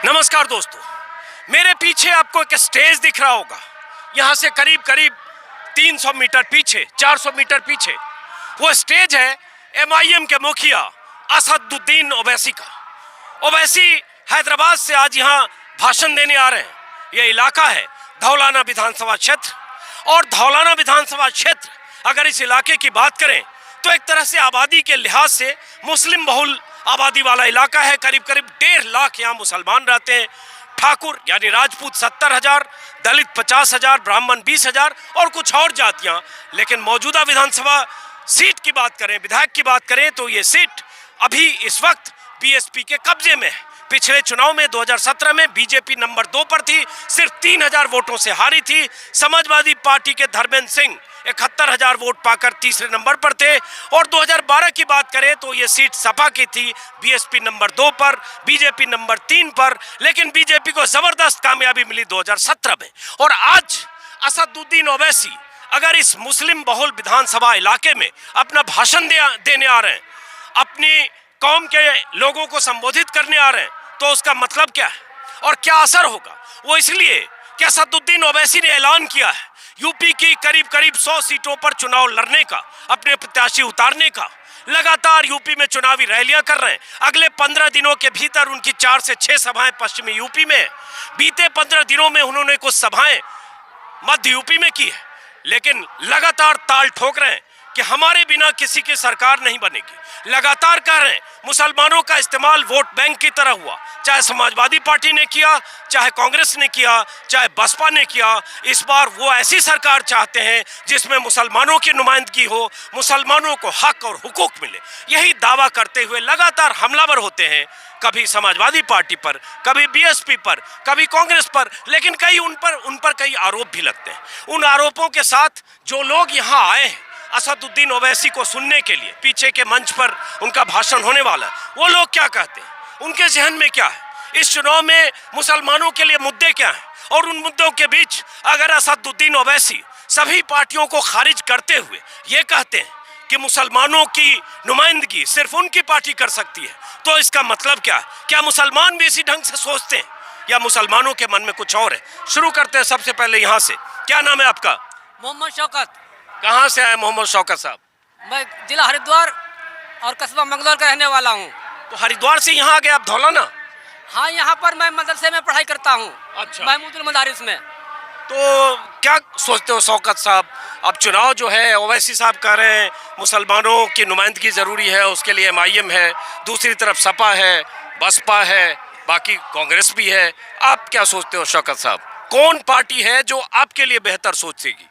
नमस्कार दोस्तों, मेरे पीछे आपको एक स्टेज दिख रहा होगा। यहाँ से करीब करीब 300 मीटर पीछे, 400 मीटर पीछे वो स्टेज है एमआईएम के मुखिया असदुद्दीन ओवैसी का। ओवैसी हैदराबाद से आज यहाँ भाषण देने आ रहे हैं। ये इलाका है धौलाना विधानसभा क्षेत्र, और धौलाना विधानसभा क्षेत्र अगर इस इलाके की बात करें तो एक तरह से आबादी के लिहाज से मुस्लिम बहुल आबादी वाला इलाका है। करीब करीब 1.5 लाख यहाँ मुसलमान रहते हैं। ठाकुर यानी राजपूत 70,000, दलित 50,000, ब्राह्मण 20,000 और कुछ और जातियां। लेकिन मौजूदा विधानसभा सीट की बात करें, विधायक की बात करें तो ये सीट अभी इस वक्त बीएसपी के कब्जे में है। पिछले चुनाव में 2017 में बीजेपी नंबर 2 पर थी, सिर्फ 3,000 वोटों से हारी थी। समाजवादी पार्टी के धर्मेंद्र सिंह 71,000 वोट पाकर तीसरे नंबर पर थे। और 2012 की बात करें तो ये सीट सपा की थी, बीएसपी नंबर 2 पर, बीजेपी नंबर 3 पर। लेकिन बीजेपी को जबरदस्त कामयाबी मिली 2017 में। और आज असदुद्दीन ओवैसी अगर इस मुस्लिम बहुल विधानसभा इलाके में अपना भाषण देने आ रहे हैं, अपनी कौम के लोगों को संबोधित करने आ रहे हैं, तो उसका मतलब क्या है और क्या असर होगा? वो इसलिए कि असदुद्दीन ओवैसी ने ऐलान किया है यूपी की करीब करीब 100 सीटों पर चुनाव लड़ने का, अपने प्रत्याशी उतारने का। लगातार यूपी में चुनावी रैलियां कर रहे हैं। अगले 15 दिनों के भीतर उनकी 4 से 6 सभाएं पश्चिमी यूपी में। बीते 15 दिनों में उन्होंने कुछ सभाएं मध्य यूपी में की है। लेकिन लगातार ताल ठोक रहे हैं कि हमारे बिना किसी की सरकार नहीं बनेगी। लगातार कह रहे हैं मुसलमानों का इस्तेमाल वोट बैंक की तरह हुआ, चाहे समाजवादी पार्टी ने किया, चाहे कांग्रेस ने किया, चाहे बसपा ने किया। इस बार वो ऐसी सरकार चाहते हैं जिसमें मुसलमानों की नुमाइंदगी हो, मुसलमानों को हक और हुकूक मिले। यही दावा करते हुए लगातार हमलावर होते हैं, कभी समाजवादी पार्टी पर, कभी बीएसपी पर, कभी कांग्रेस पर। लेकिन कई उन पर कई आरोप भी लगते हैं। उन आरोपों के साथ जो लोग यहाँ आए हैं असदुद्दीन ओवैसी को सुनने के लिए, पीछे के मंच पर उनका भाषण होने वाला है, वो लोग क्या कहते हैं, उनके जहन में क्या है, इस चुनाव में मुसलमानों के लिए मुद्दे क्या हैं। और उन मुद्दों के बीच अगर असदुद्दीन ओवैसी सभी पार्टियों को खारिज करते हुए ये कहते हैं कि मुसलमानों की नुमाइंदगी सिर्फ उनकी पार्टी कर सकती है, तो इसका मतलब क्या है? क्या मुसलमान भी इसी ढंग से सोचते हैं या मुसलमानों के मन में कुछ और है? शुरू करते हैं सबसे पहले यहाँ से। क्या नाम है आपका? मोहम्मद शौकत। कहाँ से आए मोहम्मद शौकत साहब? मैं जिला हरिद्वार और कस्बा मंगलौर का रहने वाला हूँ। तो हरिद्वार से यहाँ आ गए आप धौलाना? हाँ, यहाँ पर मैं मदरसे में पढ़ाई करता हूँ। अच्छा। महमूदुल मदारिस में। तो क्या सोचते हो शौकत साहब, अब चुनाव जो है ओवैसी साहब कह रहे हैं मुसलमानों की नुमाइंदगी ज़रूरी है, उसके लिए एमआईएम है, दूसरी तरफ सपा है, बसपा है, बाकी कांग्रेस भी है। आप क्या सोचते हो शौकत साहब, कौन पार्टी है जो आपके लिए बेहतर सोचेगी?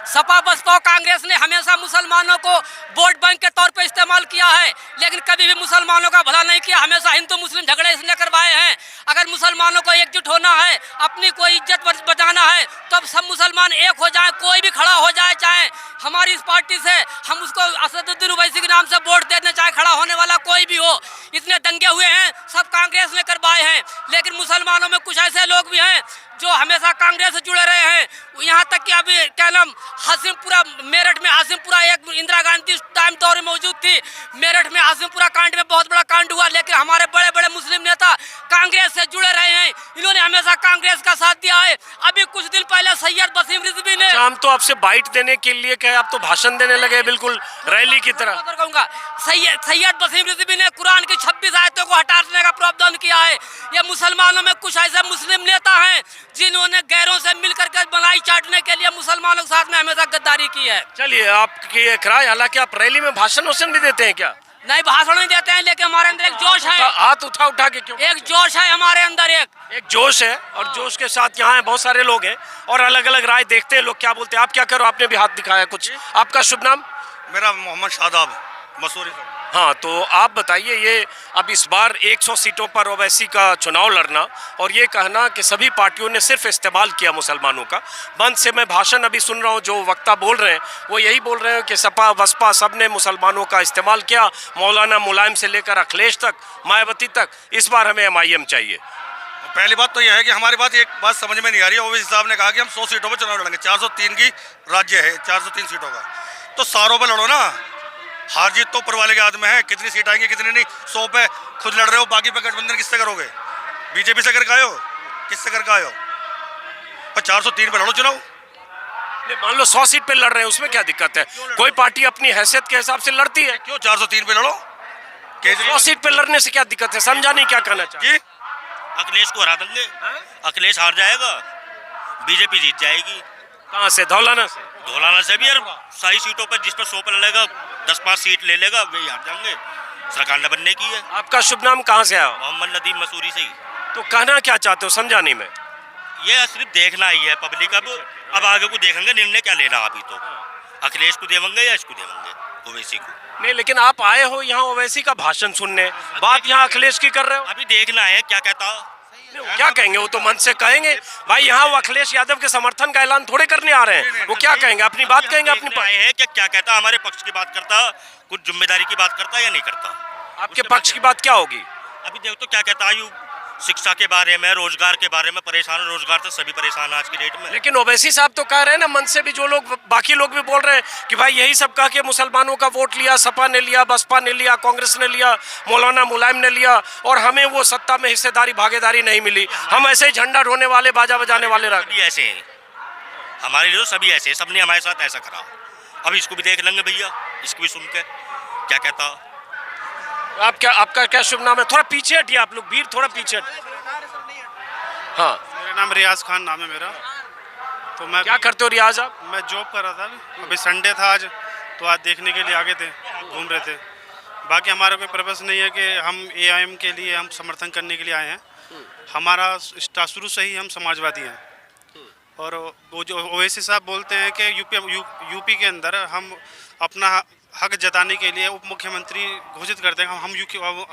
सपा बसपा कांग्रेस ने हमेशा मुसलमानों को वोट बैंक के तौर पे इस्तेमाल किया है, लेकिन कभी भी मुसलमानों का भला नहीं किया। हमेशा हिंदू मुस्लिम झगड़े इसलिए करवाए हैं। अगर मुसलमानों को एकजुट होना है, अपनी कोई इज्जत बचाना है, तो सब मुसलमान एक हो जाएं, कोई भी खड़ा हो जाए, चाहे हमारी इस पार्टी से हम उसको असदुद्दीन ओवैसी के नाम से वोट देने, चाहे खड़ा होने वाला कोई भी हो। इतने दंगे हुए हैं, सब कांग्रेस ने करवाए हैं। लेकिन मुसलमानों में कुछ ऐसे लोग भी हैं जो हमेशा कांग्रेस से जुड़े रहे हैं। यहाँ तक कि अभी क्या नाम हासिमपुरा, मेरठ में हासिमपुरा एक इंदिरा गांधी टाइम दौर में मौजूद थी। मेरठ में हासिमपुरा कांड में बहुत बड़ा कांड हुआ, लेकिन हमारे बड़े बड़े मुस्लिम नेता कांग्रेस से जुड़े रहे हैं। इन्होंने हमेशा कांग्रेस का साथ दिया है। अभी कुछ दिन पहले सैयद वसीम रिजवी ने, हम तो आपसे बाइट देने के लिए कहे, आप तो भाषण देने लगे बिल्कुल रैली की तरह। कहूँगा सैयद वसीम रिजवी ने कुरान की 26 आयतों को हटाने का प्रावधान किया है। ये मुसलमानों में कुछ ऐसे मुस्लिम नेता हैं जिन्होंने गैरों से मिलकर के मलाई चाटने के लिए मुसलमानों के साथ में हमेशा गद्दारी की है। चलिए, आपकी एक राय, हालांकि आप रैली में भाषण भी देते हैं क्या? नहीं, भाषण नहीं देते हैं, लेकिन हमारे अंदर एक जोश है। हाथ उठा के क्यों? एक जोश है हमारे अंदर, एक जोश है, और जोश के साथ यहाँ बहुत सारे लोग हैं और अलग अलग राय देखते हैं लोग क्या बोलते हैं। आप क्या करो, आपने भी हाथ दिखाया कुछ। आपका शुभ नाम? मेरा मोहम्मद शादाब मसूरी। हाँ, तो आप बताइए, ये अब इस बार 100 सीटों पर ओवैसी का चुनाव लड़ना और ये कहना कि सभी पार्टियों ने सिर्फ इस्तेमाल किया मुसलमानों का। मंच से मैं भाषण अभी सुन रहा हूँ, जो वक्ता बोल रहे हैं वो यही बोल रहे हैं कि सपा बसपा सब ने मुसलमानों का इस्तेमाल किया, मौलाना मुलायम से लेकर अखिलेश तक, मायावती तक। इस बार हमें एमआईएम चाहिए। पहली बात तो यह है कि हमारी बात एक बात समझ में नहीं आ रही है। ओवैसी साहब ने कहा कि हम 100 सीटों पर चुनाव लड़ेंगे। 403 की राज्य है, 403 सीटों का, तो सारों पर लड़ो ना। हार जीत तो ऊपर वाले के हाथ में है, कितनी सीट आएंगी कितनी नहीं। 100 पे खुद लड़ रहे हो, बाकी पे गठबंधन किससे करोगे? बीजेपी से करके आए हो, किससे करके आए हो? पर 403 पे लड़ो चुनाव। नहीं, मान लो 100 सीट पे लड़ रहे हैं, उसमें क्या दिक्कत है? कोई पार्टी अपनी हैसियत के हिसाब से लड़ती है। क्यों 403 पे लड़ो? 100 सीट पे लड़ने से क्या दिक्कत है? समझा नहीं क्या कहना चाहिए। जी, अखिलेश को हरा देंगे। अखिलेश हार जाएगा, बीजेपी जीत जाएगी। कहाँ से? धौलाना से? धौलाना से भी यार सारी सीटों पर जिस पर 100 पे लड़ेगा 10-5 सीट ले लेगा, वही हार जाएंगे। सरकार न बनने की है। आपका शुभ नाम? कहाँ से आया? मोहम्मद नदीम मसूरी से ही। तो कहना क्या चाहते हो, समझा नहीं मैं। ये सिर्फ देखना ही है पब्लिक। अब आगे को देखेंगे, निर्णय क्या लेना अभी तो। अखिलेश को देवेंगे या इसको देवेंगे, ओवैसी को। नहीं, लेकिन आप आए हो यहाँ ओवैसी का भाषण सुनने, बात यहाँ अखिलेश की कर रहे हो। अभी देखना है क्या कहता। वो क्या कहेंगे? वो तो मन से कहेंगे भाई, यहाँ वो अखिलेश यादव के समर्थन का ऐलान थोड़े करने आ रहे हैं। वो क्या कहेंगे? अपनी बात कहेंगे, अपनी आए हैं कि क्या कहता, हमारे पक्ष की बात करता, कुछ जिम्मेदारी की बात करता या नहीं करता। आपके पक्ष की बात क्या होगी? अभी देखो तो क्या कहता आयु, शिक्षा के बारे में, रोजगार के बारे में परेशान। रोजगार से सभी परेशान आज की डेट में। लेकिन ओवैसी साहब तो कह रहे हैं ना, मन से भी जो लोग, बाकी लोग भी बोल रहे हैं कि भाई यही सब कह के मुसलमानों का वोट लिया, सपा ने लिया, बसपा ने लिया, कांग्रेस ने लिया, मौलाना मुलायम ने लिया, और हमें वो सत्ता में हिस्सेदारी, भागीदारी नहीं मिली। हम ऐसे ही झंडा ढोने वाले, बाजा बजाने वाले रह सभी ऐसे हैं हमारे लिए, तो सभी ऐसे हैं। सबने हमारे साथ ऐसा करा। अब इसको भी देख लेंगे भैया, इसको भी सुन के क्या कहता। आपका क्या शुभ नाम है? थोड़ा पीछे हटिए आप लोग, भीड़ थोड़ा पीछे हटिए। हाँ, मेरा नाम रियाज खान नाम है मेरा। तो मैं क्या करते हो रियाज आप? मैं जॉब कर रहा था। अभी संडे था आज, तो आज देखने के लिए आगे थे, घूम रहे थे। बाकी हमारा कोई पर्पस नहीं है कि हम एआईएम के लिए हम समर्थन करने के लिए आए हैं। हमारा शुरू से ही हम समाजवादी हैं। और वो जो ओवैसी साहब बोलते हैं कि यूपी के अंदर हम अपना हक जताने के लिए उप मुख्यमंत्री घोषित करते हैं।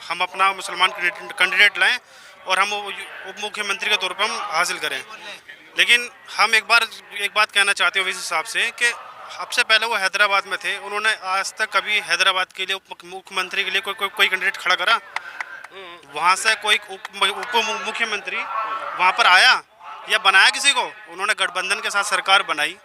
हम अपना मुसलमान कैंडिडेट लाएं और हम उप मुख्यमंत्री के तौर पर हम हासिल करें। लेकिन हम एक बात कहना चाहते हैं ओवैसी साहब से कि सबसे पहले वो हैदराबाद में थे। उन्होंने आज तक कभी हैदराबाद के लिए उप मुख्यमंत्री के लिए कोई कैंडिडेट खड़ा करा? वहाँ से कोई उप मुख्यमंत्री वहाँ पर आया या बनाया किसी को? उन्होंने गठबंधन के साथ सरकार बनाई।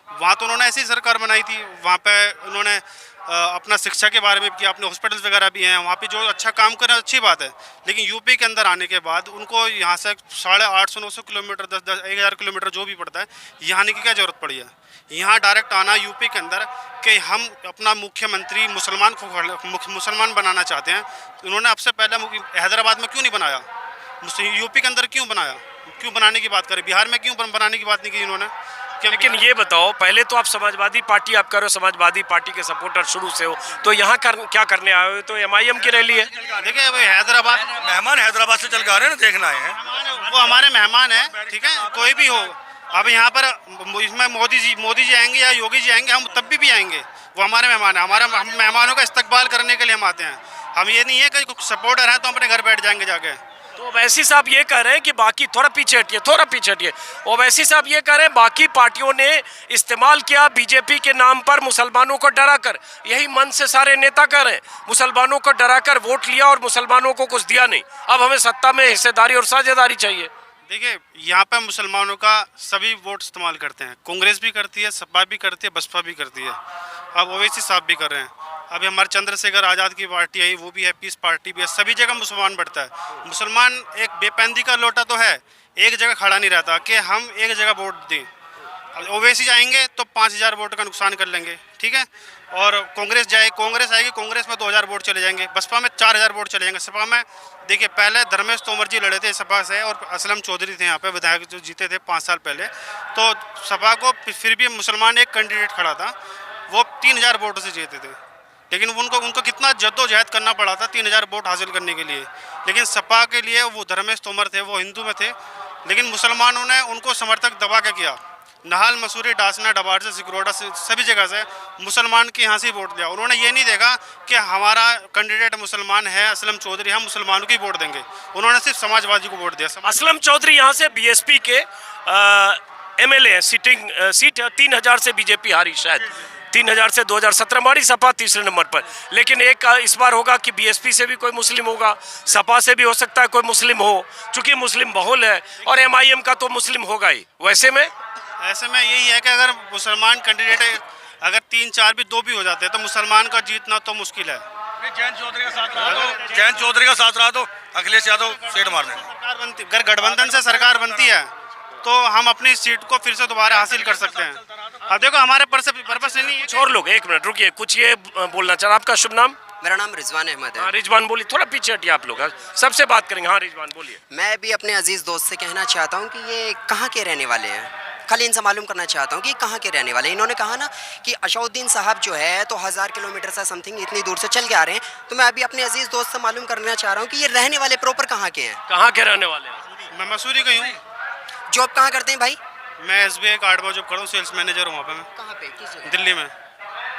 वहाँ तो उन्होंने ऐसी सरकार बनाई थी। वहाँ पे उन्होंने अपना शिक्षा के बारे में किया, अपने हॉस्पिटल्स वगैरह भी हैं वहाँ पे, जो अच्छा काम करें अच्छी बात है। लेकिन यूपी के अंदर आने के बाद उनको यहाँ से 850-900 किलोमीटर 10,000 किलोमीटर जो भी पड़ता है, यहाँ आने की क्या ज़रूरत पड़ी है? यहाँ डायरेक्ट आना यूपी के अंदर कि हम अपना मुख्यमंत्री मुसलमान बनाना चाहते हैं। उन्होंने सबसे पहले हैदराबाद में क्यों नहीं बनाया? यूपी के अंदर क्यों बनाया? क्यों बनाने की बात करें? बिहार में क्यों बनाने की बात नहीं की इन्होंने? लेकिन ये बताओ, पहले तो आप समाजवादी पार्टी आप करो, समाजवादी पार्टी के सपोर्टर शुरू से हो, तो यहाँ क्या करने आए हो? तो एमआईएम की रैली है। देखिए भाई, हैदराबाद मेहमान हैदराबाद से चल के आ रहे हैं ना, देखना है। वो हमारे मेहमान हैं, ठीक है, कोई भी हो। अब यहाँ पर इसमें मोदी जी आएंगे या योगी जी आएंगे, हम तब भी आएंगे। वो हमारे मेहमान हैं। हम मेहमानों का इस्तकबाल करने के लिए हम आते हैं। हम ये नहीं है कि कुछ सपोर्टर हैं तो अपने घर बैठ जाएंगे जाके। तो ओवैसी साहब ये कह रहे हैं कि बाकी, थोड़ा पीछे हटिए। ओवैसी साहब ये कह रहे हैं बाकी पार्टियों ने इस्तेमाल किया बीजेपी के नाम पर मुसलमानों को डराकर। यही मन से सारे नेता कह रहे हैं, मुसलमानों को डराकर वोट लिया और मुसलमानों को कुछ दिया नहीं। अब हमें सत्ता में हिस्सेदारी और साझेदारी चाहिए। देखिए, यहाँ पे मुसलमानों का सभी वोट इस्तेमाल करते हैं। कांग्रेस भी करती है, सपा भी करती है, बसपा भी करती है। अब ओवैसी साहब भी कर रहे हैं। अभी हमारे चंद्रशेखर आज़ाद की पार्टी आई, वो भी है, पीस पार्टी भी है। सभी जगह मुसलमान बढ़ता है। मुसलमान एक बेपैंदी का लोटा तो है, एक जगह खड़ा नहीं रहता कि हम एक जगह वोट दें। अब ओवैसी जाएंगे तो 5,000 वोट का नुकसान कर लेंगे, ठीक है। और कांग्रेस आएगी, कांग्रेस में 2,000 वोट चले जाएंगे। बसपा में 4,000 वोट चले जाएंगे। सपा में देखिए, पहले धर्मेश तोमर जी लड़े थे सपा से, और असलम चौधरी थे यहाँ पे विधायक जो जीते थे 5 साल पहले। तो सपा को फिर भी मुसलमान एक कैंडिडेट खड़ा था, वो 3,000 वोटों से जीते थे। लेकिन उनको कितना जद्दोजहद करना पड़ा था 3,000 वोट हासिल करने के लिए। लेकिन सपा के लिए वो धर्मेश तोमर थे, वो हिंदू में थे, लेकिन मुसलमानों ने उनको समर्थक दबा के किया। नहाल, मसूरी, डासना, डबार से, सिकरोड़ा से, सभी जगह से मुसलमान के यहाँ से वोट दिया। उन्होंने ये नहीं देखा कि हमारा कैंडिडेट मुसलमान है असलम चौधरी, हम मुसलमानों की वोट देंगे। उन्होंने सिर्फ समाजवादी को वोट दिया। असलम चौधरी यहाँ से बीएसपी के एमएलए हैं, सीट 3,000 से बीजेपी हारी, शायद 3,000 से 2017 हमारी सपा तीसरे नंबर पर। लेकिन एक इस बार होगा कि बीएसपी से भी कोई मुस्लिम होगा, सपा से भी हो सकता है कोई मुस्लिम हो, चूंकि मुस्लिम बहुल है, और एमआईएम का तो मुस्लिम होगा ही। ऐसे में यही है कि अगर मुसलमान कैंडिडेट अगर 3, 4 भी 2 भी हो जाते हैं तो मुसलमान का जीतना तो मुश्किल है। जैन चौधरी का साथ रहा तो अखिलेश यादव सेठ मार देंगे। अगर गठबंधन से सरकार बनती है तो हम अपनी सीट को फिर से दोबारा हासिल कर सकते हैं। अब देखो हमारे पर्पस नहीं है। छोड़ लोग, एक मिनट रुकिए, कुछ ये बोलना चाह रहा। आपका शुभ नाम? मेरा नाम रिजवान अहमद है। हाँ रिजवान बोलिए, थोड़ा पीछे हटिए आप लोग, सबसे बात करेंगे। हाँ रिजवान बोलिए। मैं भी अपने अजीज़ दोस्त से कहना चाहता हूँ कि ये कहाँ के रहने वाले हैं। खाली इनसे मालूम करना चाहता हूँ कि कहाँ के रहने वाले हैं। इन्होंने कहा ना कि अशौद्दीन साहब जो है तो 1000 किलोमीटर से समथिंग इतनी दूर से चल के आ रहे हैं। तो मैं अभी अपने अजीज़ दोस्त से मालूम करना चाह रहा हूँ कि ये रहने वाले प्रॉपर कहाँ के हैं। कहाँ के रहने वाले हैं? मैं मसूरी का ही हूँ। जॉब कहाँ करते हैं भाई? मैं SBI कार्ड पर जॉब कर रहा हूँ, सेल्स मैनेजर हूँ वहाँ पे मैं। कहाँ पे? किस जगह? दिल्ली में।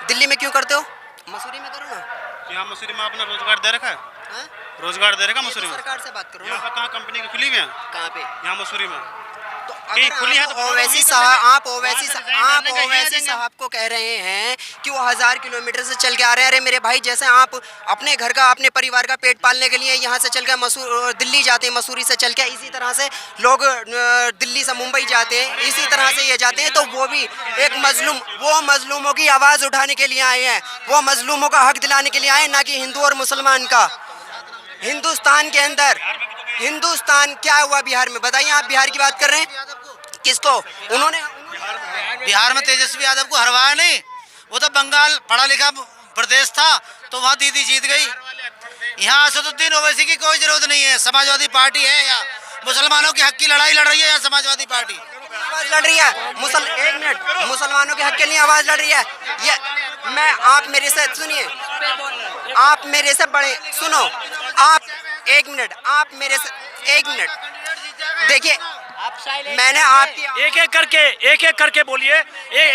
दिल्ली में क्यों करते हो? मसूरी में करो ना। यहाँ मसूरी में आपने रोजगार दे रखा है? हाँ? रोजगार दे रखा ये तो मसूरी में? सरकार से बात करो यहाँ ना। पर कहाँ कंपनी की खुली हुई है? कहाँ पे? यहाँ मसूरी में। तो कहीं खुली है तो अगर वहीं आप करने ओवैसी का- साहब वहाँ आप से resign डालने का ही है ओवैसी देंगे। साहब को कह रहे हैं कि वो 1000 किलोमीटर से चल के आ रहे हैं। अरे मेरे भाई, जैसे आप अपने घर का, अपने परिवार का पेट पालने के लिए यहाँ से चल के दिल्ली जाते हैं, मसूरी से चल के, इसी तरह से लोग दिल्ली से मुंबई जाते हैं, इसी तरह से ये जाते हैं। तो वो भी एक मजलूम, वो मजलूमों की आवाज़ उठाने के लिए आए हैं, वो मजलूमों का हक दिलाने के लिए आए हैं, ना कि हिंदू और मुसलमान का। हिंदुस्तान के अंदर हिंदुस्तान क्या हुआ बिहार में? बताइए, आप बिहार की बात कर रहे हैं। किसको? उन्होंने बिहार में तेजस्वी यादव को हरवाया नहीं। वो तो बंगाल पढ़ा लिखा प्रदेश था, तो वहाँ दीदी जीत गई। यहाँ असदुद्दीन ओवैसी की कोई जरूरत नहीं है। समाजवादी पार्टी है या मुसलमानों के हक की लड़ाई लड़ रही है या समाजवादी पार्टी आवाज लड़ रही है। एक मिनट, मुसलमानों के हक के लिए आवाज लड़ रही है। ये मैं, आप मेरे से सुनिए, आप मेरे से बड़े, सुनो आप, एक मिनट, आप मेरे से एक मिनट देखिए, मैंने आपकी एक एक करके बोलिए।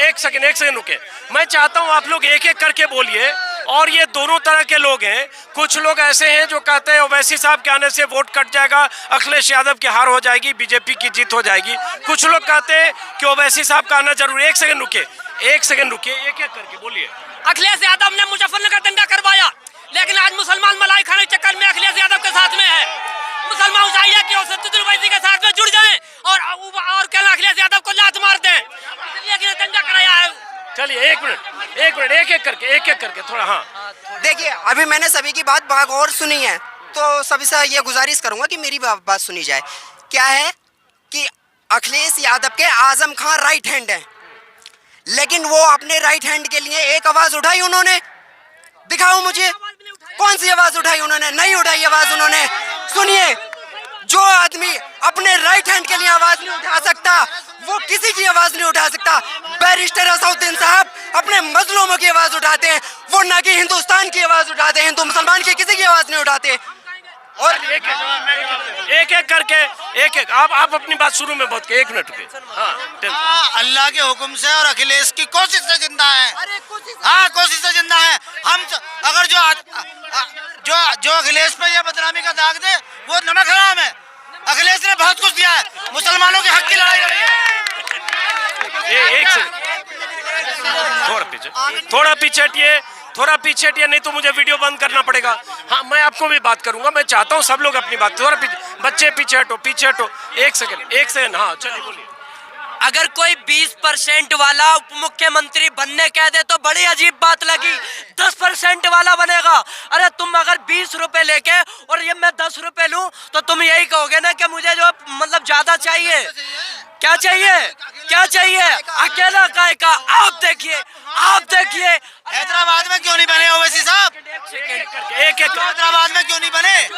एक सेकंड रुके। मैं चाहता हूं आप लोग एक एक करके बोलिए। और ये दोनों तरह के लोग हैं। कुछ लोग ऐसे हैं जो कहते हैं ओवैसी साहब के आने से वोट कट जाएगा, अखिलेश यादव की हार हो जाएगी, बीजेपी की जीत हो जाएगी। कुछ लोग कहते हैं कि ओवैसी साहब का आना जरूरी है। एक सेकंड रुकिए, एक एक करके बोलिए। अखिलेश यादव ने मुजफ्फरनगर दंगा करवाया, लेकिन आज मुसलमान मलाई खाने के चक्कर में अखिलेश यादव के साथ में है। मुसलमान चाहिए कि असदुद्दीन ओवैसी के साथ में जुड़ जाएं और क्या अखिलेश यादव को लात मार दें, इसलिए कि दंगा कराया है। चलिए एक मिनट एक एक करके थोड़ा। हाँ देखिए, अभी मैंने सभी की बात और सुनी है, तो सभी से ये गुजारिश करूंगा कि मेरी बात सुनी जाए। क्या है कि अखिलेश यादव के आजम खान राइट हैंड हैं, लेकिन वो अपने राइट हैंड के लिए एक आवाज उठाई उन्होंने। दिखाओ मुझे कौन सी आवाज उठाई उन्होंने? नहीं उठाई आवाज उन्होंने। सुनिए, जो आदमी अपने राइट हैंड के लिए आवाज नहीं उठा सकता, वो किसी की आवाज नहीं उठा सकता। बैरिस्टर असदुद्दीन साहब अपने मजलूमों की आवाज उठाते हैं, वो ना कि हिंदुस्तान की आवाज उठाते हैं, हिंदू मुसलमान की किसी की आवाज नहीं उठाते। और एक करके आप अपनी बात शुरू में बहुत 1 मिनट रुके। हाँ अल्लाह के हुक्म से और अखिलेश की कोशिश से जिंदा है। हाँ, कोशिश से जिंदा है हम। अगर जो अखिलेश पे ये बदनामी का दाग दे, वो नमक हराम है। अखिलेश ने बहुत कुछ दिया है, मुसलमानों के हक की लड़ाई लड़ी है। एक सेकंड, थोड़ा पीछे हटिए, नहीं तो मुझे वीडियो बंद करना पड़ेगा। हाँ, मैं आपको भी बात करूंगा। मैं चाहता हूँ सब लोग अपनी बात, थोड़ा बच्चे पीछे हटो। एक सेकंड। हाँ चलिए बोलिए। अगर कोई 20% वाला उप मुख्यमंत्री बनने कह दे तो बड़ी अजीब बात लगी। 10% वाला बनेगा। अरे तुम अगर 20 रुपए लेके और ये मैं 10 रुपए लूं तो तुम यही कहोगे ना कि मुझे जो मतलब ज्यादा चाहिए। क्या चाहिए? अकेला काय का? आप देखिए हैदराबाद में क्यों नहीं बने ओवैसी साहब? एक हैदराबाद में क्यों नहीं बने?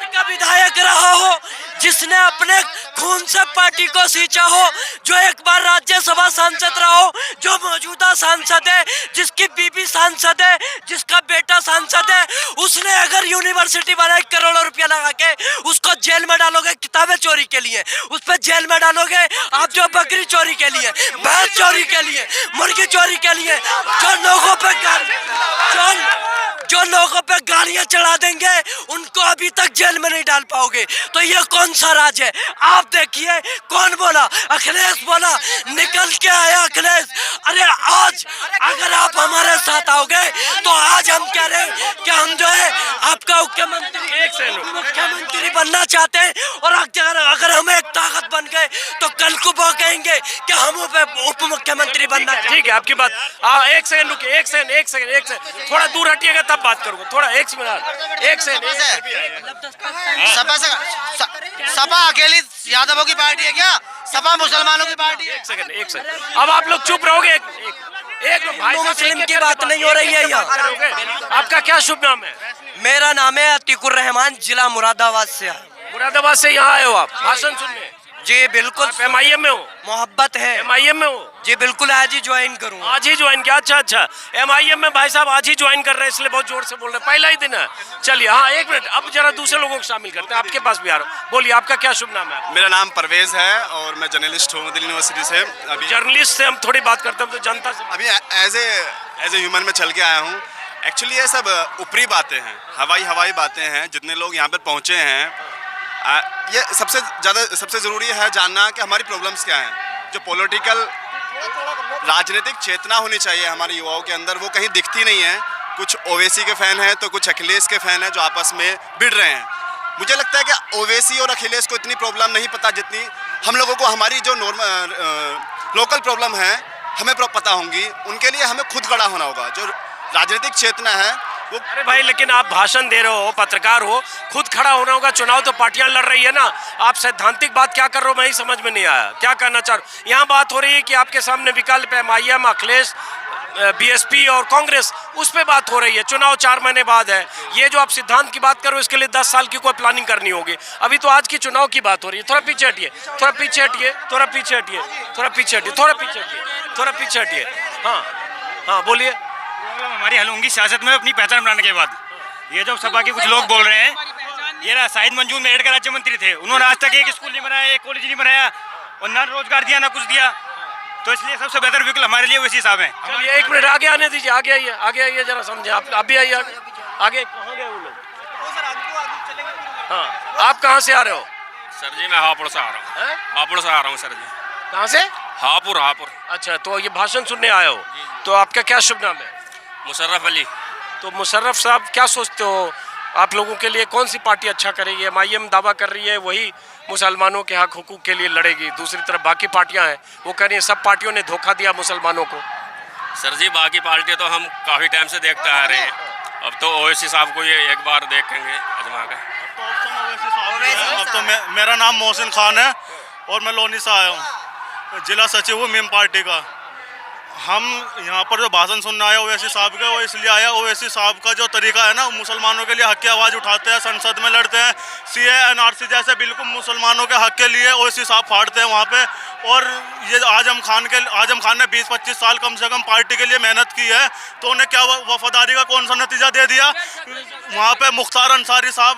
का विधायक रहा हो, जिसने अपने खून से पार्टी को सींचा हो, जो एक बार राज्यसभा सांसद रहा हो, जो मौजूदा सांसद है, जिसकी बीबी सांसद है, जिसका बेटा सांसद है, उसने अगर यूनिवर्सिटी बनाई करोड़ों रुपया लगा के, उसको जेल में डालोगे किताबें चोरी के लिए, उस पर जेल में डालोगे आप जो बकरी चोरी के लिए, भैंस चोरी के लिए, मुर्गी चोरी के लिए, जो लोगों पे गाड़ियां चढ़ा देंगे, उनको अभी तक जेल में नहीं डाल पाओगे। तो ये कौन सा राज है? आप देखिए, कौन बोला? अखिलेश बोला, निकल के आया अखिलेश। अरे आज अगर आप हमारे साथ आओगे तो आज हम कह रहे हैं कि हम जो है आपका मुख्यमंत्री बनना चाहते हैं। और अगर हम एक ताकत बन गए तो कल को वो कहेंगे कि हम उप मुख्यमंत्री बनना चाहते हैं। ठीक है आपकी बात। एक सेकंड रुकिए, एक सेकंड थोड़ा दूर हटिएगा तब बात करूंगा। थोड़ा एक सेकंड सपा अकेली यादवों की पार्टी है क्या? सपा मुसलमानों की पार्टी है? एक सेकंड अब आप लोग चुप रहोगे। एक भाई साहब, मुस्लिम की बात नहीं हो रही है यहाँ। आपका क्या शुभ नाम है? मेरा नाम है अतीकुर रहमान, जिला मुरादाबाद से है। मुरादाबाद से यहाँ आए हो आप भाषण सुनने? जी बिल्कुल। MIM में हो? मोहब्बत है। MIM में हो? जी बिल्कुल, आज ही ज्वाइन करूँगा। आज ही ज्वाइन किया? अच्छा MIM में भाई साहब आज ही ज्वाइन कर रहे हैं, इसलिए बहुत जोर से बोल रहे हैं। पहला ही दिन है। चलिए हाँ, एक मिनट, अब जरा दूसरे लोगों को शामिल करते हैं। आपके पास भी आ रहा हूँ, बोलिए आपका क्या शुभ नाम है? मेरा नाम परवेज है और मैं जर्नलिस्ट हूँ दिल्ली यूनिवर्सिटी से। अभी जर्नलिस्ट से हम थोड़ी बात करते हैं तो जनता से। अभी एज ए ह्यूमन में चल के आया हूँ। एक्चुअली ये सब ऊपरी बातें हैं, हवाई बातें हैं। जितने लोग यहाँ पर पहुँचे हैं, ये सबसे ज़रूरी है जानना कि हमारी प्रॉब्लम्स क्या हैं। जो पॉलिटिकल राजनीतिक चेतना होनी चाहिए हमारे युवाओं के अंदर, वो कहीं दिखती नहीं है। कुछ ओवैसी के फ़ैन हैं तो कुछ अखिलेश के फ़ैन हैं जो आपस में भिड़ रहे हैं। मुझे लगता है कि ओवैसी और अखिलेश को इतनी प्रॉब्लम नहीं पता जितनी हम लोगों को हमारी जो लोकल प्रॉब्लम है हमें पता होंगी। उनके लिए हमें खुद खड़ा होना होगा। जो राजनीतिक चेतना है वो। अरे भाई, लेकिन आप भाषण दे रहे हो, पत्रकार हो, खुद खड़ा होना होगा। चुनाव तो पार्टियां लड़ रही है ना। आप सैद्धांतिक बात क्या कर रहे हो, मैं ही समझ में नहीं आया क्या कहना चाह रहे हो। यहाँ बात हो रही है कि आपके सामने विकल्प है MIM, अखिलेश, BSP और कांग्रेस, उस पर बात हो रही है। चुनाव 4 महीने बाद है। ये जो आप सिद्धांत की बात करो, इसके लिए 10 साल की कोई प्लानिंग करनी होगी। अभी तो आज की चुनाव की बात हो रही है। थोड़ा पीछे हटिए, हाँ बोलिए। प्रॉब्लम हमारी हल होंगी सियासत में अपनी पहचान बनाने के बाद। ये जो सपा के कुछ लोग बोल रहे हैं, ये ना शाहिद मंजूर मेरठ के राज्य मंत्री थे, उन्होंने आज तक एक स्कूल नहीं बनाया, एक कॉलेज नहीं बनाया और ना रोजगार दिया ना कुछ दिया। तो इसलिए सबसे बेहतर विकल्प हमारे लिए वैसी साहब हैं। चलिए एक मिनट आगे आने दीजिए, आगे आइए जरा समझे। आप अभी आइए आगे। कहाँ गए वो लोग? हाँ, आप कहाँ से आ रहे हो? सर जी मैं हापुड़ से आ रहा हूँ। हापुड़ से आ रहा हूँ सर जी। कहाँ से? हापुड़। अच्छा, तो ये भाषण सुनने आए हो, तो आपका क्या शुभ नाम है? मुशर्रफ अली। तो मुशर्रफ साहब, क्या सोचते हो आप लोगों के लिए कौन सी पार्टी अच्छा करेगी? MIM दावा कर रही है वही मुसलमानों के हक हुकूक के लिए लड़ेगी, दूसरी तरफ बाकी पार्टियां हैं वो कह रही हैं सब पार्टियों ने धोखा दिया मुसलमानों को। सर जी बाकी पार्टियाँ तो हम काफ़ी टाइम से देखते आ रहे हैं, अब तो ओवैसी साहब को ये एक बार देखेंगे आजमा कर। अब तो मेरा नाम मोहसिन खान है और मैं लोनी से आया हूँ, जिला सचिव हूँ मीम पार्टी का। हम यहाँ पर जो भाषण सुनने आए ओवैसी साहब का, वो इसलिए आया, ओवैसी साहब का जो तरीका है ना, मुसलमानों के लिए हक की आवाज़ उठाते हैं, संसद में लड़ते हैं, CA NRC जैसे बिल्कुल मुसलमानों के हक के लिए ओवैसी साहब फाड़ते हैं वहाँ पे। और ये आजम खान ने 20-25 साल कम से कम पार्टी के लिए मेहनत की है, तो उन्हें क्या वफादारी का कौन सा नतीजा दे दिया? वहाँ पर मुख्तार अंसारी साहब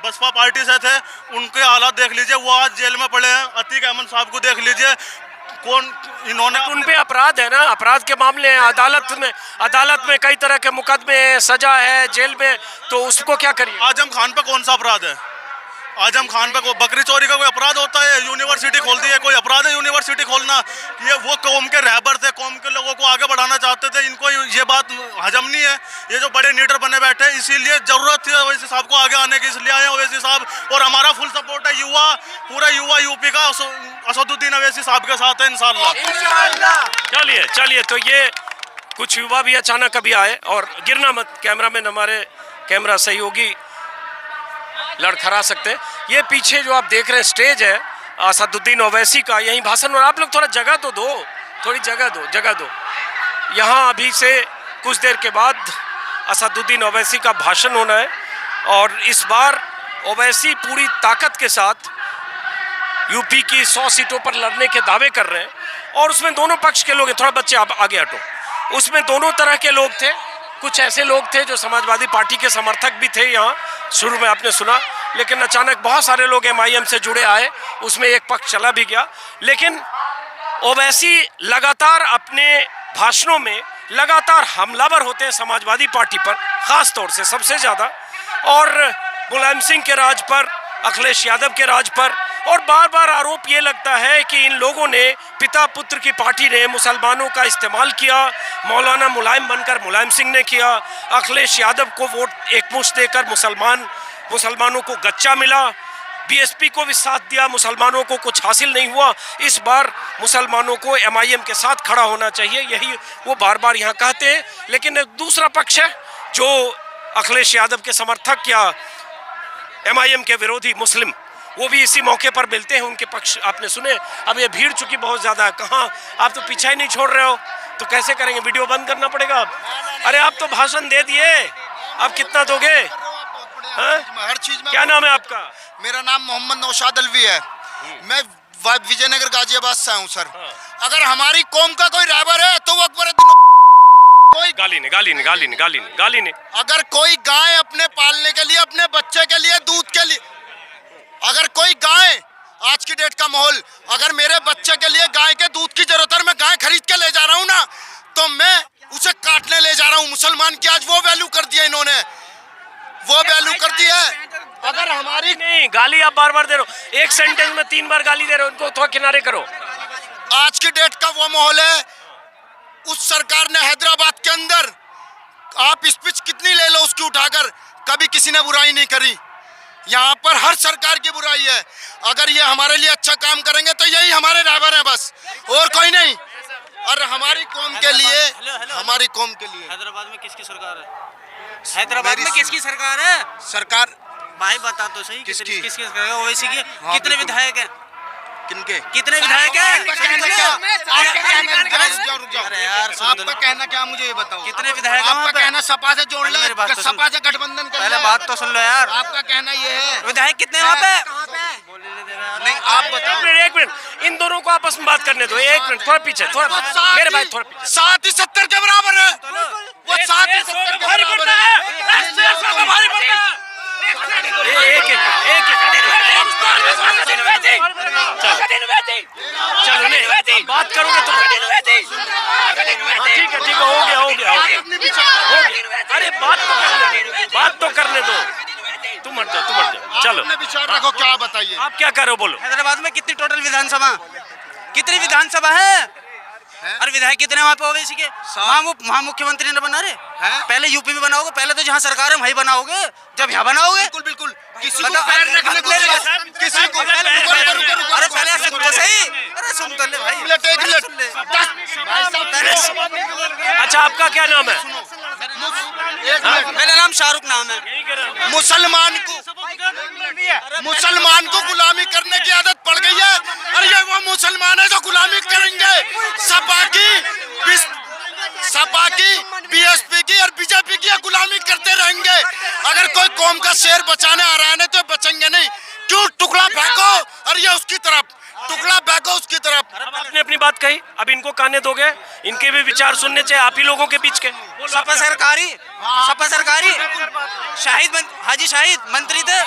बसपा पार्टी से थे, उनके हालात देख लीजिए, वो आज जेल में पड़े हैं। अतीक अहमद साहब को देख लीजिए, कौन इन्होंने उन पे अपराध है ना, अपराध के मामले हैं अदालत में कई तरह के मुकदमे हैं, सजा है, जेल में, तो उसको क्या करिए? आजम खान पे कौन सा अपराध है? आजम खान पे बकरी चोरी का कोई अपराध होता है? यूनिवर्सिटी खोल दी है, कोई अपराध है यूनिवर्सिटी खोलना? ये वो कौम के रहबर थे, कौम के लोगों को आगे बढ़ाना चाहते थे, इनको ये बात हजम नहीं है। ये जो बड़े लीडर बने बैठे हैं, इसीलिए जरूरत थी ओवैसी साहब को आगे आने की, इसलिए आए ओवैसी साहब। और हमारा फुल सपोर्ट है, पूरा युवा यूपी का असदुद्दीन ओवैसी साहब के साथ है इंशाल्लाह। चलिए तो ये कुछ युवा भी अचानक अभी आए, और गिरना मत, कैमरामैन हमारे कैमरा सहयोगी लड़खड़ा सकते हैं। ये पीछे जो आप देख रहे हैं स्टेज है असदुद्दीन ओवैसी का, यही भाषण। और आप लोग थोड़ा जगह तो दो, थोड़ी जगह दो। यहाँ अभी से कुछ देर के बाद असदुद्दीन ओवैसी का भाषण होना है, और इस बार ओवैसी पूरी ताकत के साथ यूपी की 100 सीटों पर लड़ने के दावे कर रहे हैं। और उसमें दोनों पक्ष के लोग हैं, थोड़ा बच्चे आप आगे हटो। उसमें दोनों तरह के लोग थे, कुछ ऐसे लोग थे जो समाजवादी पार्टी के समर्थक भी थे, यहाँ शुरू में आपने सुना, लेकिन अचानक बहुत सारे लोग MIM से जुड़े आए, उसमें एक पक्ष चला भी गया। लेकिन ओवैसी लगातार अपने भाषणों में लगातार हमलावर होते हैं समाजवादी पार्टी पर, ख़ास तौर से सबसे ज़्यादा, और मुलायम सिंह के राज पर, अखिलेश यादव के राज पर। और बार बार आरोप ये लगता है कि इन लोगों ने, पिता पुत्र की पार्टी ने मुसलमानों का इस्तेमाल किया। मौलाना मुलायम बनकर मुलायम सिंह ने किया, अखिलेश यादव को वोट एकमुश्त देकर मुसलमानों को गच्चा मिला, बीएसपी को भी साथ दिया, मुसलमानों को कुछ हासिल नहीं हुआ। इस बार मुसलमानों को एमआईएम के साथ खड़ा होना चाहिए, यही वो बार बार यहाँ कहते हैं। लेकिन एक दूसरा पक्ष है जो अखिलेश यादव के समर्थक या एमआईएम के विरोधी मुस्लिम, वो भी इसी मौके पर मिलते हैं। उनके पक्ष आपने सुने। अब ये भीड़ चूंकि बहुत ज़्यादा है, कहाँ आप तो पीछा ही नहीं छोड़ रहे हो, तो कैसे करेंगे? वीडियो बंद करना पड़ेगा अब। अरे आप तो भाषण दे दिए, अब कितना दोगे? हर चीज में। क्या नाम है आपका? मेरा नाम मोहम्मद नौशाद अलवी है। मैं विजयनगर गाजियाबाद से हूँ सर। अगर हमारी कौम का कोई रहबर है तो वो अकबर कोई गाली ने अगर कोई गाय अपने पालने के लिए, अपने बच्चे के लिए, दूध के लिए, अगर कोई गाय, आज की डेट का माहौल, अगर मेरे बच्चे के लिए गाय के दूध की जरूरत है, मैं गाय खरीद के ले जा रहा हूँ ना, तो मैं उसे काटने ले जा रहा हूँ। मुसलमान की आज वो वैल्यू कर दिया इन्होंने, वो वैल्यू कर दी है। अगर हमारी नहीं, गाली आप बार बार दे रहे हो, एक सेंटेंस में 3 बार गाली दे रहे हो, उनको थोड़ा किनारे करो। आज की डेट का वो माहौल है। उस सरकार ने हैदराबाद के अंदर, आप स्पीच कितनी ले लो उसकी उठाकर, कभी किसी ने बुराई नहीं करी। यहाँ पर हर सरकार की बुराई है। अगर ये हमारे लिए अच्छा काम करेंगे तो यही हमारे रहबर हैं बस, और कोई नहीं। और हमारी कौम के लिए, हमारी कौम के लिए हैदराबाद में किसकी सरकार है? हैदराबाद में किसकी सरकार है? सरकार भाई बता तो सही, किसकी सरकार है? ओवैसी की। कितने विधायक हैं? किनके? कितने विधायक हैं? अरे यार, आपका कहना क्या, मुझे ये बताओ। कितने विधायक? आपका कहना सपा से जोड़ ले, सपा से गठबंधन कर ले। पहले बात तो सुन लो यार। आपका कहना ये है। विधायक कितने वहाँ पे? नहीं, आप बताओ। एक मिनट, इन दोनों को आपस में बात करने दो। एक मिनट, थोड़ा पीछे, थोड़ा मेरे भाई, थोड़ा पीछे। 7 ही 70 के बराबर है वो, 7 ही 70 के बराबर है। चलो नहीं, बात करोगे तो ठीक है, हो गया। अरे बात तो करने दो। तुम हट जाओ। चलो, अपने विचार रखो, क्या बताइए आप क्या कर रहे हो, बोलो। हैदराबाद में कितनी टोटल विधानसभा, कितनी विधानसभा है? और विधायक कितने वहाँ पे ओवैसी के? वहाँ मुख्यमंत्री ने बना रहे हैं? पहले यूपी में बनाओगे, पहले तो जहाँ सरकार है वहीं बनाओगे, जब यहाँ बनाओगे। बिल्कुल किसी को पैर रखने को, किसी को। अरे पहले सुन तो सही, अरे सुन तो ले भाई। अच्छा, आपका क्या नाम है? मेरा नाम शाहरुख नाम है। मुसलमान को गुलामी करने की आदत पड़ गई है, और ये वो मुसलमान है जो गुलामी करेंगे। सपा की, बीएसपी की और बीजेपी की गुलामी करते रहेंगे। अगर कोई कौम का शेर बचाने आ रहा है ना, तो बचेंगे नहीं। क्यों टुकड़ा फेंको, और ये उसकी तरफ टुकड़ा फेंको, उसकी तरफ। आपने अपनी बात कही, अब इनको कहने दोगे? इनके भी विचार सुनने चाहिए, आप ही लोगों के बीच के। सपा सरकारी शाहिद, हाजी शाहिद मंत्री थे,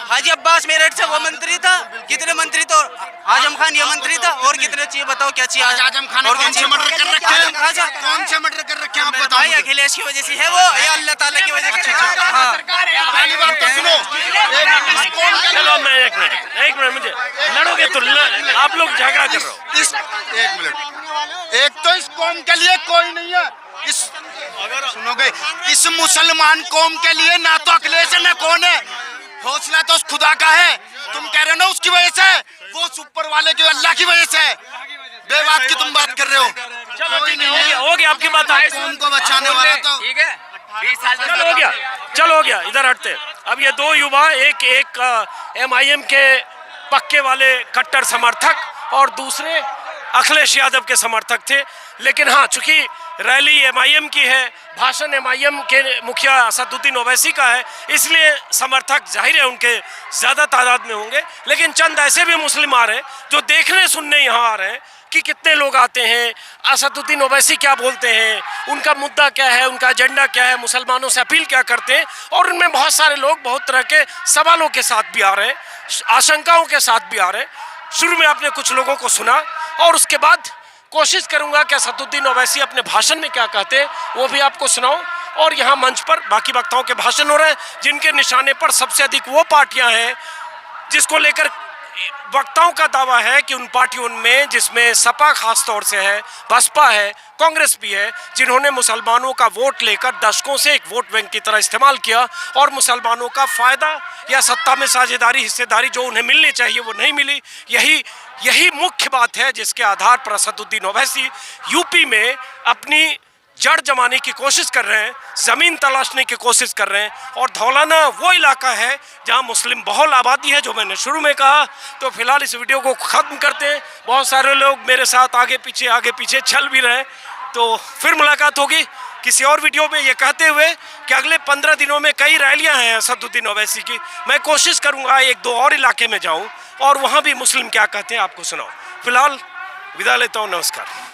हाजी अब्बास मेरठ से वो मंत्री था। कितने मंत्री? तो आजम खान ये मंत्री था, और कितने चाहिए बताओ? क्या चाहिए? आजम खान कौन से मर्डर कर रखे हैं? कौन से मर्डर कर रखे हैं, आप बताओ। भाई अखिलेश की वजह से है वो, या अल्लाह ताला की वजह से? पहली बात तो सुनो, चलो मैं एक मिनट, मुझे लड़ोगे तो आप लोग झगड़ा कर रहे हो। एक मिनट, एक तो इस कौम के लिए कोई नहीं है। सुनोगे, इस मुसलमान कौम के लिए ना तो अखिलेश है, ना कौन है। हौसला तो उस खुदा का है। तुम कह रहे हो ना उसकी वजह से, वो सुपर वाले की, अल्लाह की वजह से। बेबात की तुम बात कर रहे हो। चलो ठीक है, हो गया आपकी बात। कौम को बचाने वाला तो ठीक है, 20 साल चलो हो गया, इधर हटते। अब ये दो युवा, एक एमआईएम के पक्के वाले कट्टर समर्थक और दूसरे अखिलेश यादव के समर्थक थे। लेकिन हाँ, चूंकि रैली एमआईएम की है, भाषण एमआईएम के मुखिया असदुद्दीन ओवैसी का है, इसलिए समर्थक जाहिर है उनके ज़्यादा तादाद में होंगे। लेकिन चंद ऐसे भी मुस्लिम आ रहे हैं जो देखने सुनने यहाँ आ रहे हैं कि कितने लोग आते हैं, असदुद्दीन ओवैसी क्या बोलते हैं, उनका मुद्दा क्या है, उनका एजेंडा क्या है, मुसलमानों से अपील क्या करते हैं। और उनमें बहुत सारे लोग बहुत तरह के सवालों के साथ भी आ रहे हैं, आशंकाओं के साथ भी आ रहे हैं। शुरू में आपने कुछ लोगों को सुना, और उसके बाद कोशिश करूंगा कि असदुद्दीन ओवैसी अपने भाषण में क्या कहते हैं वो भी आपको सुनाऊं। और यहाँ मंच पर बाकी वक्ताओं के भाषण हो रहे हैं, जिनके निशाने पर सबसे अधिक वो पार्टियां हैं जिसको लेकर वक्ताओं का दावा है कि उन पार्टियों में, जिसमें सपा खास तौर से है, बसपा है, कांग्रेस भी है, जिन्होंने मुसलमानों का वोट लेकर दशकों से एक वोट बैंक की तरह इस्तेमाल किया और मुसलमानों का फायदा या सत्ता में साझेदारी, हिस्सेदारी जो उन्हें मिलनी चाहिए वो नहीं मिली। यही मुख्य बात है जिसके आधार पर असदुद्दीन ओवैसी यूपी में अपनी जड़ जमाने की कोशिश कर रहे हैं, ज़मीन तलाशने की कोशिश कर रहे हैं। और धौलाना वो इलाका है जहां मुस्लिम बहुल आबादी है, जो मैंने शुरू में कहा। तो फिलहाल इस वीडियो को ख़त्म करते हैं। बहुत सारे लोग मेरे साथ आगे पीछे चल भी रहे हैं, तो फिर मुलाकात होगी किसी और वीडियो में, ये कहते हुए कि अगले 15 दिनों में कई रैलियां हैं असदुद्दीन ओवैसी की। मैं कोशिश करूंगा 1-2 और इलाके में जाऊं और वहां भी मुस्लिम क्या कहते हैं आपको सुनाऊं। फिलहाल विदा लेता हूं, नमस्कार।